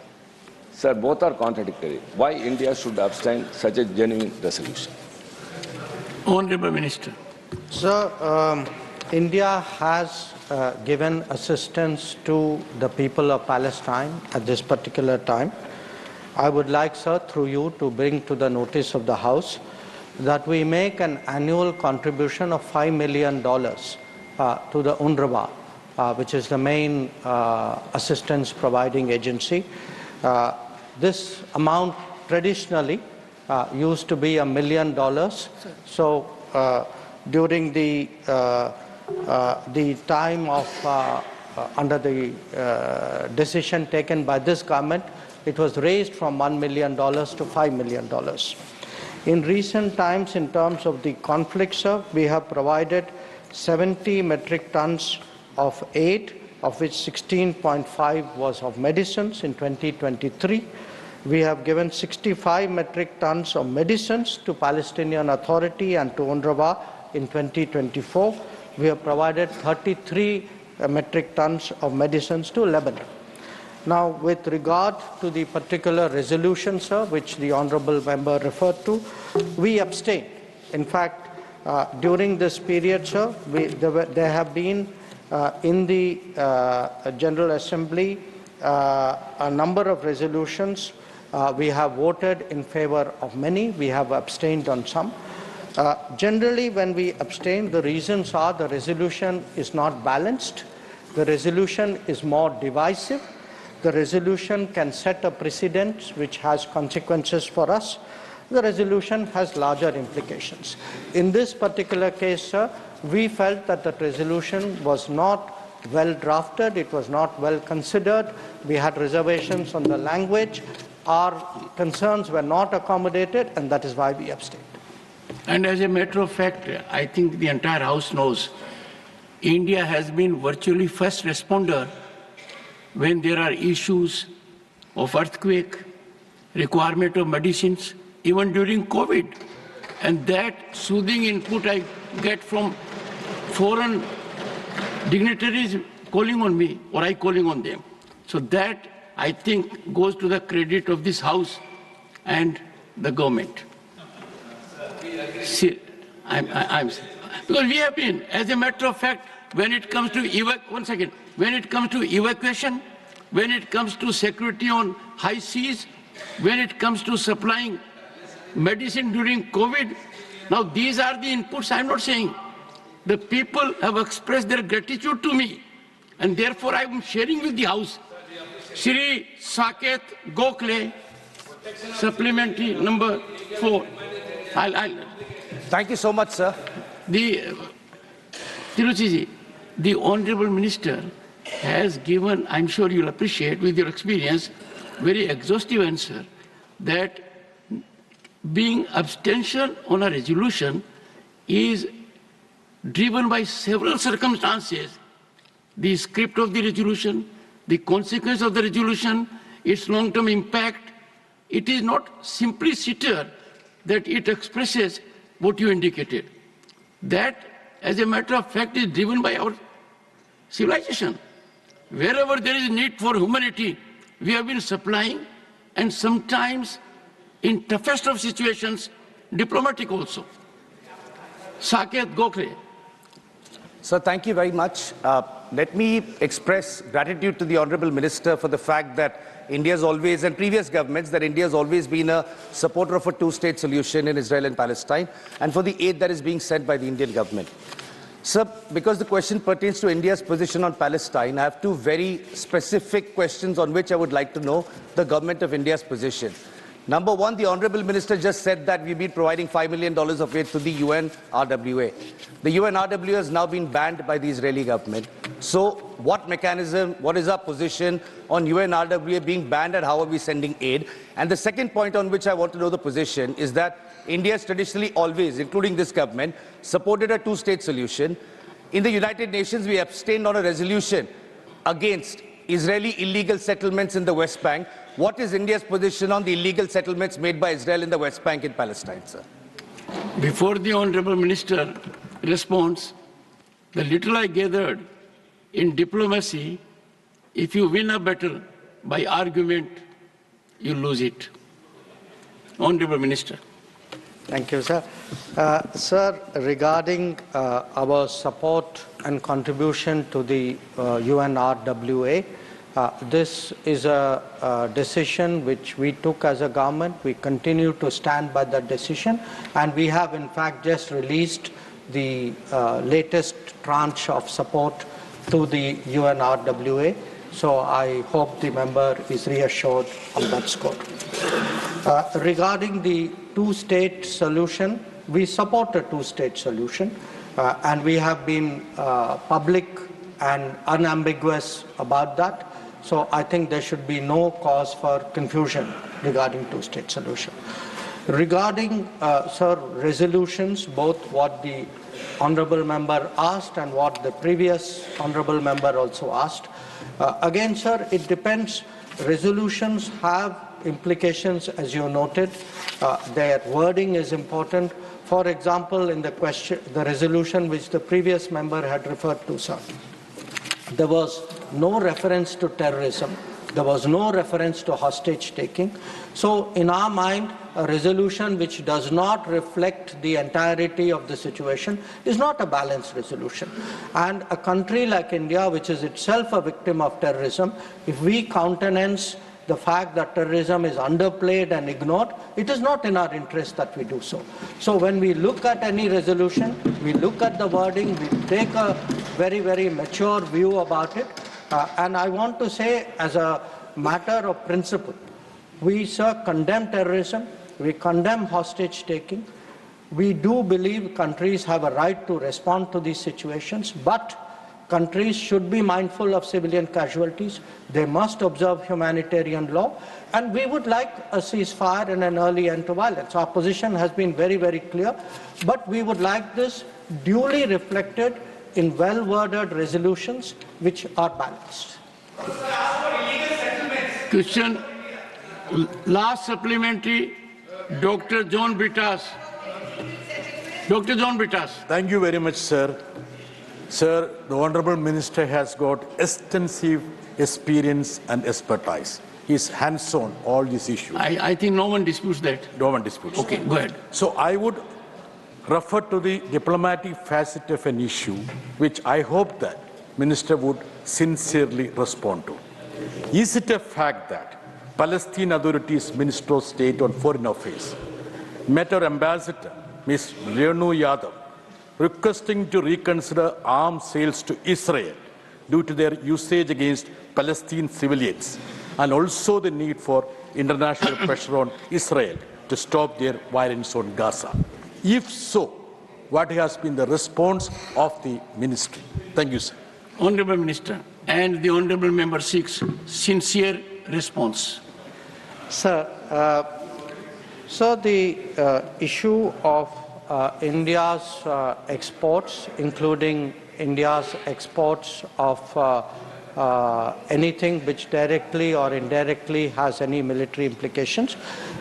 Sir, both are contradictory. Why India should abstain such a genuine resolution? Honorable Minister. Sir, India has given assistance to the people of Palestine at this particular time. I would like, sir, through you to bring to the notice of the House that we make an annual contribution of $5 million to the UNRWA, which is the main assistance providing agency. This amount traditionally used to be $1 million. So during the time of under the decision taken by this government, it was raised from $1 million to $5 million. In recent times, in terms of the conflict, sir, we have provided 70 metric tons of aid, of which 16.5 was of medicines in 2023. We have given 65 metric tons of medicines to Palestinian Authority and to UNRWA in 2024. We have provided 33 metric tons of medicines to Lebanon. Now, with regard to the particular resolution, sir, which the Honourable Member referred to, we abstained. In fact, during this period, sir, there have been in the General Assembly a number of resolutions. We have voted in favor of many. We have abstained on some. Generally, when we abstain, the reasons are the resolution is not balanced. The resolution is more divisive. The resolution can set a precedent which has consequences for us. The resolution has larger implications. In this particular case, sir, we felt that the resolution was not well drafted, it was not well considered, we had reservations on the language, our concerns were not accommodated, and that is why we abstained. And as a matter of fact, I think the entire House knows, India has been virtually first responder when there are issues of earthquake, requirement of medicines, even during COVID. And that soothing input I get from foreign dignitaries calling on me, or I calling on them. So that, I think, goes to the credit of this House and the government. See, because we have been, as a matter of fact, when it comes to when it comes to evacuation, when it comes to security on high seas, when it comes to supplying medicine during COVID, now these are the inputs. I'm not saying. The people have expressed their gratitude to me, and therefore I am sharing with the House. Shri Saket Gokhale, supplementary number 4. Thank you so much, sir. Tiruchiji, the Honorable Minister has given, I'm sure you'll appreciate with your experience, very exhaustive answer that being abstention on a resolution is driven by several circumstances. The script of the resolution, the consequence of the resolution, its long-term impact. It is not simpliciter that it expresses what you indicated. That, as a matter of fact, is driven by our civilization. Wherever there is need for humanity, we have been supplying, and sometimes, in toughest of situations, diplomatic also. Saket Gokhale. Sir, thank you very much. Let me express gratitude to the Honourable Minister for the fact that India has always, and previous governments, that India has always been a supporter of a two-state solution in Israel and Palestine, and for the aid that is being sent by the Indian government. Sir, because the question pertains to India's position on Palestine, I have two very specific questions on which I would like to know the government of India's position. Number one, the Honourable Minister just said that we've been providing $5 million of aid to the UNRWA. The UNRWA has now been banned by the Israeli government. So what mechanism, what is our position on UNRWA being banned, and how are we sending aid? And the second point on which I want to know the position is that India has traditionally always, including this government, supported a two-state solution. In the United Nations, we abstained on a resolution against Israeli illegal settlements in the West Bank. What is India's position on the illegal settlements made by Israel in the West Bank and Palestine, sir? Before the Honourable Minister responds, the little I gathered in diplomacy, if you win a battle by argument, you lose it. Honourable Minister. Thank you, sir. Sir, regarding our support and contribution to the UNRWA, this is a decision which we took as a government. We continue to stand by that decision, and we have in fact just released the latest tranche of support to the UNRWA. So I hope the member is reassured on that score. Regarding the two-state solution, we support a two-state solution, and we have been public and unambiguous about that. So I think there should be no cause for confusion regarding two-state solution. Regarding, sir, resolutions, both what the honourable member asked and what the previous honourable member also asked, again, sir, it depends. Resolutions have implications, as you noted. Their wording is important. For example, in the question, the resolution which the previous member had referred to, sir, there was no reference to terrorism. There was no reference to hostage taking. So in our mind, a resolution which does not reflect the entirety of the situation is not a balanced resolution. And a country like India, which is itself a victim of terrorism, if we countenance the fact that terrorism is underplayed and ignored, it is not in our interest that we do so. So when we look at any resolution, we look at the wording, we take a very, very mature view about it. And I want to say, as a matter of principle, we, sir, condemn terrorism, we condemn hostage-taking. We do believe countries have a right to respond to these situations, but countries should be mindful of civilian casualties. They must observe humanitarian law. And we would like a ceasefire and an early end to violence. Our position has been very, very clear. But we would like this duly reflected in well-worded resolutions which are balanced. Question. Last supplementary, Dr. John Bittas. Dr. John Bittas. Thank you very much, sir. Sir, the Honorable Minister has got extensive experience and expertise. He's hands-on all these issues. I think no one disputes that. No one disputes. Okay, go ahead. So I would refer to the diplomatic facet of an issue, which I hope that Minister would sincerely respond to. Is it a fact that Palestine Authority's Minister of State on Foreign Affairs met our ambassador, Ms. Renu Yadav, requesting to reconsider arms sales to Israel due to their usage against Palestinian civilians, and also the need for international pressure on Israel to stop their violence on Gaza? If so, what has been the response of the ministry? Thank you, sir. Honorable Minister, and the Honorable Member seeks sincere response. Sir, so the issue of India's exports, including India's exports of anything which directly or indirectly has any military implications,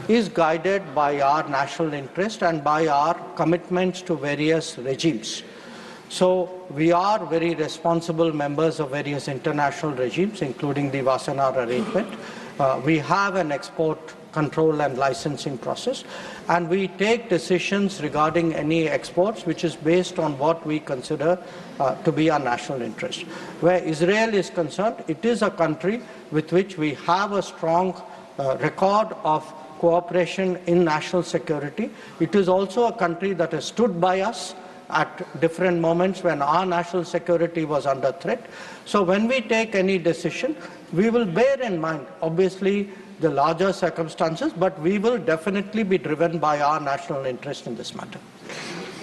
is guided by our national interest and by our commitments to various regimes. So we are very responsible members of various international regimes, including the Wassenaar Arrangement. We have an export control and licensing process, and we take decisions regarding any exports which is based on what we consider to be our national interest. Where Israel is concerned, it is a country with which we have a strong record of cooperation in national security. It is also a country that has stood by us at different moments when our national security was under threat. So when we take any decision, we will bear in mind, obviously, the larger circumstances, but we will definitely be driven by our national interest in this matter.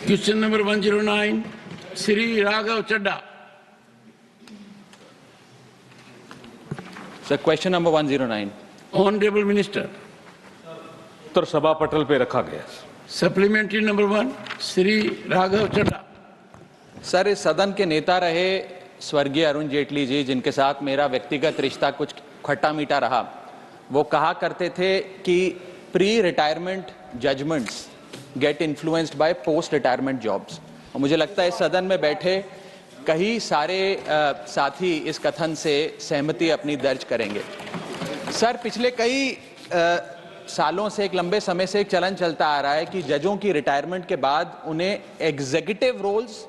Question number 109, Sri Raghav Chadda. Sir, question number 109. Honorable Minister. उत्तर सभा पटल पे रखा गया. Supplementary number 1, Sri Raghav Chadda. Sir, इस सदन के नेता रहे स्वर्गीय अरुण जेटली जी, जिनके साथ मेरा व्यक्तिगत रिश्ता कुछ खट्टा मीठा रहा, वो कहा करते थे कि pre retirement judgements get influenced by post retirement jobs. और मुझे लगता है इस सदन में बैठे कई सारे साथी इस कथन से सहमति अपनी दर्ज करेंगे. सर, पिछले कई सालों से, एक लंबे समय से एक चलन चलता आ रहा है कि जजों की रिटायरमेंट के बाद उन्हें एग्जीक्यूटिव रोल्स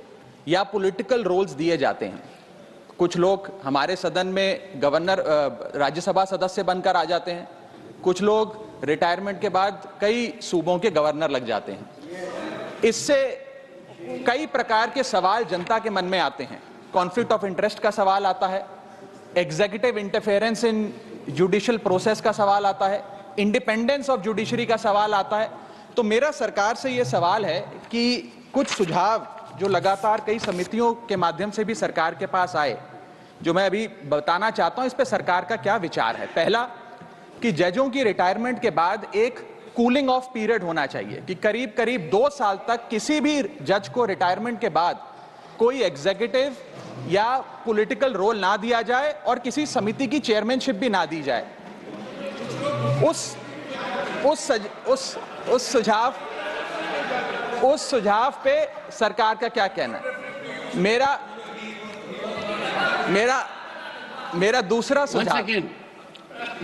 या पॉलिटिकल रोल्स दिए जाते हैं. कुछ लोग हमारे सदन में गवर्नर, राज्यसभा सदस्य बनकर आ जाते हैं, कुछ लोग रिटायरमेंट के बाद कई सूबों के गवर्नर लग जाते हैं. इससे कई प्रकार के सवाल जनता के मन में आते हैं. कॉन्फ्लिक्ट ऑफ इंटरेस्ट का सवाल आता है, एग्जीक्यूटिव इंटरफेरेंस इन जुडिशियल प्रोसेस का सवाल आता है, इंडिपेंडेंस ऑफ जुडिशरी का सवाल आता है. तो मेरा सरकार से ये सवाल है कि कुछ सुझाव जो लगातार कई समितियों के माध्यम से भी सरकार के पास आए, जो मैं अभी बताना चाहता हूं, इस पे सरकार का क्या विचार है. पहला, कि जजों की रिटायरमेंट के बाद एक कूलिंग ऑफ पीरियड होना चाहिए कि करीब करीब 2 साल तक किसी भी जज को रिटायरमेंट के बाद कोई एग्जीक्यूटिव या पॉलिटिकल रोल ना दिया जाए और किसी समिति की चेयरमैनशिप भी ना दी जाए. उस सुझाव पे सरकार का क्या कहना है. मेरा दूसरा सुझाव. Once again,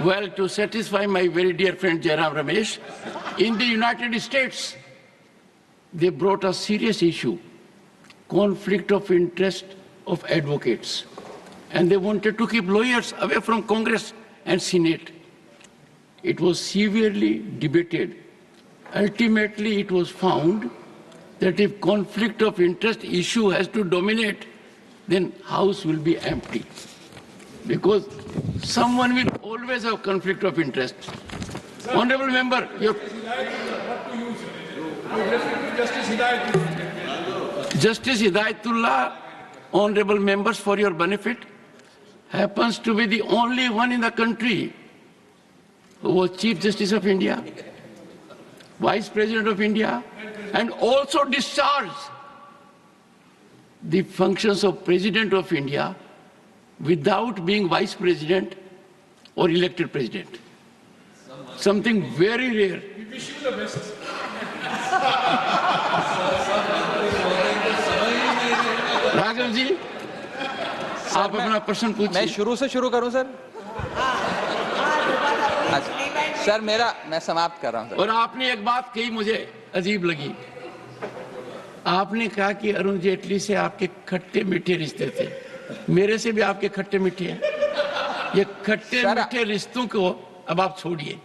well, to satisfy my very dear friend Jairam Ramesh, In the United States, they brought a serious issue, conflict of interest of advocates. And they wanted to keep lawyers away from Congress and Senate. It was severely debated. Ultimately, it was found that if conflict of interest issue has to dominate, then House will be empty. Because someone will always have conflict of interest. Honorable member, Justice Hidayatullah, honorable members, for your benefit, happens to be the only one in the country who was Chief Justice of India, Vice President of India, and also discharged the functions of President of India without being Vice President or elected President. Something very rare. We wish you the best. Raghav ji, आप अपना प्रश्न पूछिए। मैं शुरू से शुरू करूं sir? Sir मैं समाप्त कर रहा हूं सर। और आपने एक बात कही मुझे अजीब लगी। आपने कहा कि अरुण जेटली से आपके खट्टे मीठे रिश्ते थे। मेरे से भी आपके खट्टे मीठे हैं। ये खट्टे मीठे रिश्तों को अब आप छोड़िए।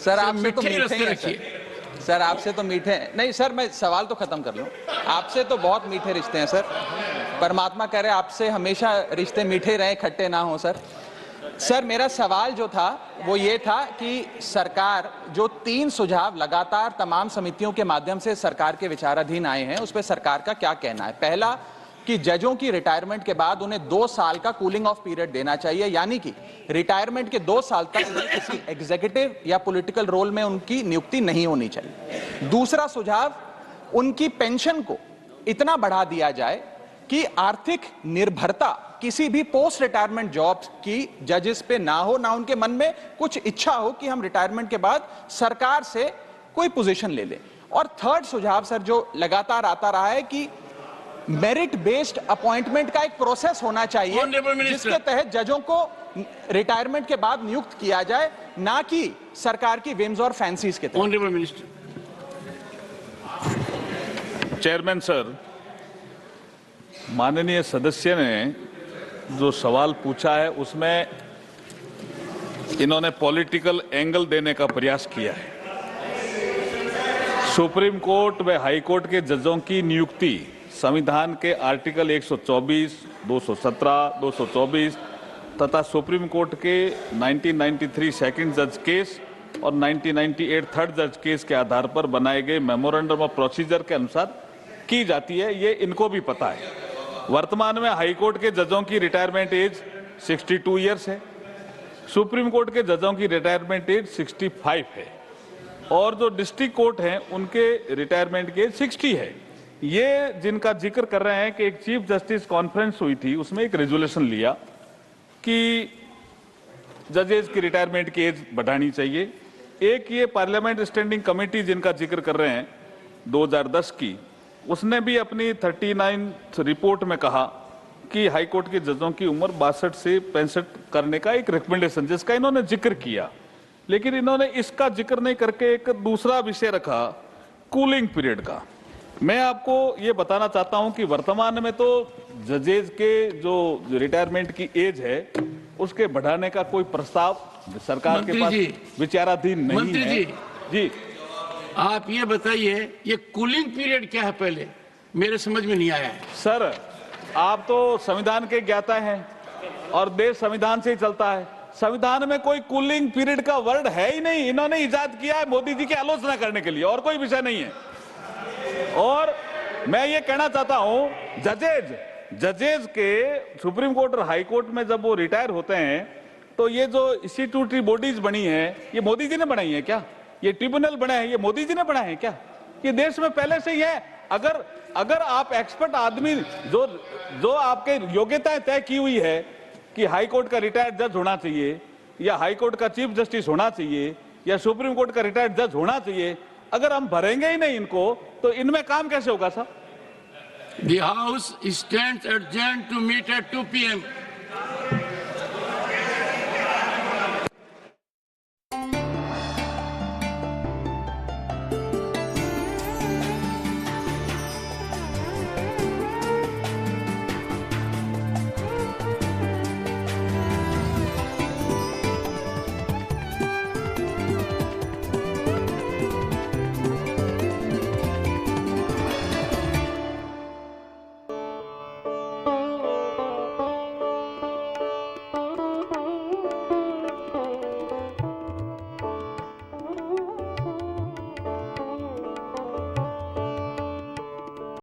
सर आपसे तो मीठे रखिए। सर आपसे तो मीठे नहीं सर, मैं सवाल तो खत्म कर लूं। आपसे तो बहुत मीठे रिश्ते हैं सर। परमात्मा करे आपसे हमेशा रिश्ते मीठे रहे, खट्टे ना हो सर। सर मेरा सवाल जो था वो ये था कि सरकार जो 3 सुझाव लगातार तमाम समितियों के माध्यम से सरकार के विचाराधीन आए हैं, उस पर सरकार का क्या कहना है? पहला कि जजों की रिटायरमेंट के बाद उन्हें 2 साल का कूलिंग ऑफ पीरियड देना चाहिए, यानी कि रिटायरमेंट के 2 साल तक किसी एग्जीक्यूटिव या पॉलिटिकल रोल में उनकी नियुक्ति नहीं होनी चाहिए। दूसरा सुझाव, उनकी पेंशन को इतना बढ़ा दिया जाए कि आर्थिक निर्भरता किसी भी पोस्ट रिटायरमेंट जॉब की जजेस पे ना हो, ना उनके मन में कुछ इच्छा हो कि हम रिटायरमेंट के बाद सरकार से कोई पोजीशन ले लें। और थर्ड सुझाव सर जो लगातार आता रहा है कि मेरिट बेस्ड अपॉइंटमेंट का एक प्रोसेस होना चाहिए जिसके तहत जजों को रिटायरमेंट के बाद नियुक्त किया जाए, ना कि सरकार की विम्स और फैंसीज के तहत। Honourable minister. चेयरमैन सर, माननीय सदस्य ने जो सवाल पूछा है उसमें इन्होंने पॉलिटिकल एंगल देने का प्रयास किया है। सुप्रीम कोर्ट व हाई कोर्ट के जजों की नियुक्ति संविधान के आर्टिकल 124, 217, 224 तथा सुप्रीम कोर्ट के 1993 सेकंड जज केस और 1998 थर्ड जज केस के आधार पर बनाए गए मेमोरेंडम ऑफ प्रोसीजर के अनुसार की जाती है, ये इनको भी पता है। वर्तमान में हाई कोर्ट के जजों की रिटायरमेंट एज 62 इयर्स है, सुप्रीम कोर्ट के जजों की रिटायरमेंट एज 65 है और जो डिस्ट्रिक्ट कोर्ट हैं उनके रिटायरमेंट की एज 60 है। ये जिनका जिक्र कर रहे हैं कि एक चीफ जस्टिस कॉन्फ्रेंस हुई थी, उसमें एक रेजोल्यूशन लिया कि जजेस की रिटायरमेंट की एज बढ़ानी चाहिए। एक ये पार्लियामेंट स्टैंडिंग कमेटी जिनका जिक्र कर रहे हैं 2010 की, उसने भी अपनी 39 रिपोर्ट में कहा कि हाई कोर्ट के जजों की उम्र 62 से 65 करने का एक रिकमेंडेशन जिसका इन्होंने जिक्र किया, लेकिन इन्होंने इसका जिक्र नहीं करके एक दूसरा विषय रखा कूलिंग पीरियड का। मैं आपको ये बताना चाहता हूं कि वर्तमान में तो जजेज के जो रिटायरमेंट की एज है उसके बढ़ाने का कोई प्रस्ताव सरकार के पास विचाराधीन नहीं है। जी आप ये बताइए ये कूलिंग पीरियड क्या है, पहले मेरे समझ में नहीं आया है। सर आप तो संविधान के ज्ञाता हैं और देश संविधान से ही चलता है। संविधान में कोई कूलिंग पीरियड का वर्ड है ही नहीं, इन्होंने इजाद किया है मोदी जी की आलोचना करने के लिए, और कोई विषय नहीं है। और मैं ये कहना चाहता हूं जजेज के सुप्रीम कोर्ट और हाई कोर्ट में जब वो रिटायर होते हैं तो ये जो इंस्टीट्यूटरी बॉडीज बनी है ये मोदी जी ने बनाई है क्या? ये ट्रिब्यूनल बने हैं ये मोदी जी ने बनाए हैं क्या? ये देश में पहले से ही है। अगर आप एक्सपर्ट आदमी जो आपके योग्यताएं तय की हुई है कि हाई कोर्ट का रिटायर्ड जज होना चाहिए या हाई कोर्ट का चीफ जस्टिस होना चाहिए या सुप्रीम कोर्ट का रिटायर्ड जज होना चाहिए, अगर हम भरेंगे ही नहीं इनको तो इनमें काम कैसे होगा साहब? The House stands adjourned to meet at 2 p.m.